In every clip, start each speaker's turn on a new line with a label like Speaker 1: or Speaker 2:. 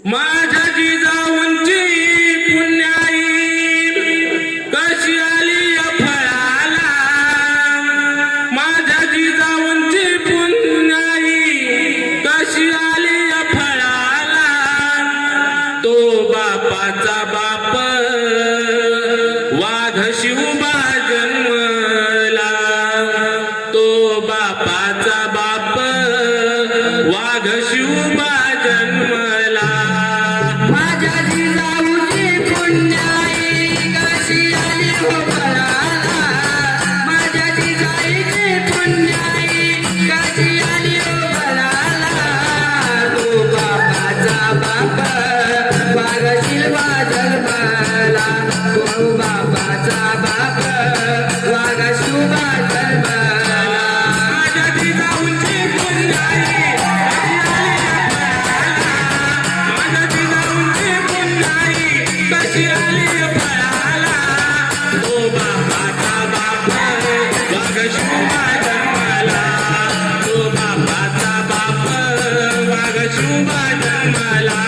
Speaker 1: माझ्या जिजाऊंची पुण्याई कशी आली या फळाला, माझ्या जिजाऊंची पुण्याई कशी आली या फळाला, तो बापाचा बाप वाघ शिवबा जन्मला, तो बापाचा बाप वाघ शिवबा जन्मला.
Speaker 2: माझ्या जिजाऊची पुण्याई कशी आली हो फळाला, माझ्या जिजाईची पुण्याई कशी आली हो फळाला, तो बापाचा बाप वाघ शिवबा जन्मला, तो बापाचा बाप वाघ शिवबा जन्मला.
Speaker 1: माझ्या जिजाऊंची पुण्याई कशी आली फळाला, तो बापाचा बाप वाघ शिवबा जन्मला, तो बापाचा बाप वाघ शिवबा जन्मला.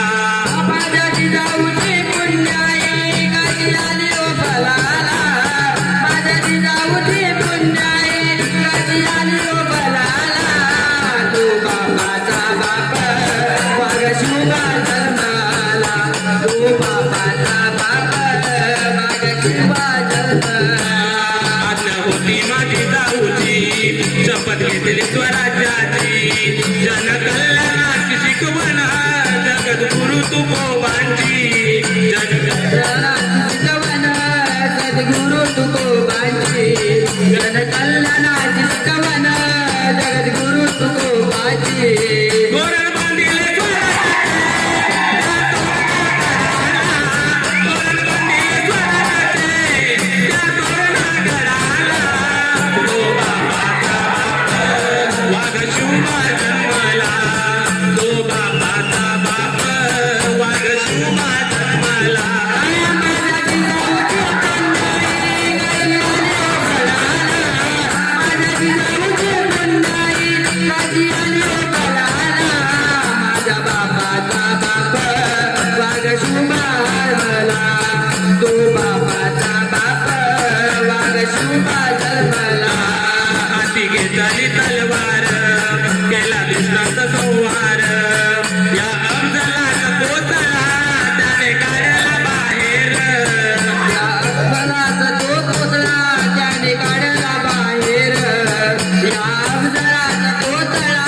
Speaker 2: माझ्या जिजाऊची पुण्याई कशी आली हो फळाला, माझ्या जिजाऊची पुण्याई कशी आली हो फळाला, तो बापाचा बाप वाघ शिवबा जन्मला, तो बापाचा बाप वाघ शिवबा जन्मला.
Speaker 1: आज्ञा होती माझी जाऊची, शपथ घेतली स्वराज्याची, जनकल्याणाची शिकवण जगद्गुरु तुकोबांची,
Speaker 2: सद्गुरु तुकोबांची, जनकल्याणाची शिकवण जगद्गुरु तुकोबांची.
Speaker 1: गोरण बांधिले वाघ शिवबा जन्मला, तो बापाचा बाप वाघ शिवबा जन्मला.
Speaker 2: माझ्या जिजाऊची पुण्याई कशी आली हो फळाला, माझ्या जिजाऊची पुण्याई कशी आली हो फळाला, माझ्या बापाचा बाप वाघ शिवबा जन्मला, तो बापाचा बाप वाघ शिवबा जन्मला.
Speaker 1: हाती घेतली तलवार, केला दुष्टांचा संहार, या अफजलाचा कोतळा त्याने काढला बाहेर,
Speaker 2: या अफजलाचा तो कोतळा त्याने काढला बाहेर, या अफजलाचा कोतळा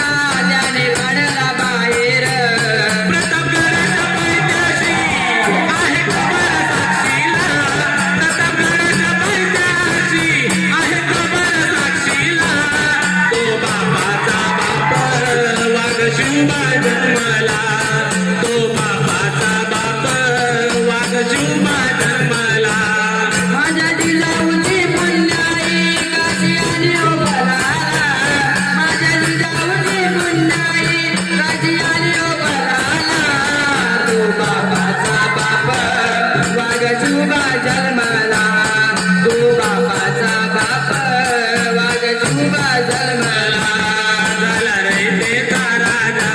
Speaker 2: त्याने काढला बाहेर.
Speaker 1: प्रतापगडाच्या पायथ्याशी आहे खबर साक्षीला, प्रतापगडाच्या पायथ्याशी आहे खबर साक्षीला, तो बापाचा बाप वाघ शिवबा जन्मला, तो बापाचा बाप वाघ शिवबा जन्मला.
Speaker 2: माझ्या जिजाऊची पुण्याई कशी आली हो फळाला, माझ्या जिजाऊची पुण्याई कशी आली हो फळाला, तो बापाचा बाप वाघ शिवबा जन्मला, तो बापाचा बाप वाघ शिवबा जन्मला.
Speaker 1: झाला रयतेचा राजा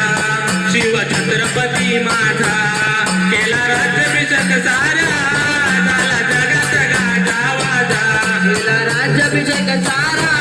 Speaker 1: शिवछत्रपती माझा, केला राज्याभिषेक सारा, झाला जगात गाजा वाजा.
Speaker 2: केला राज्याभिषेक सारा,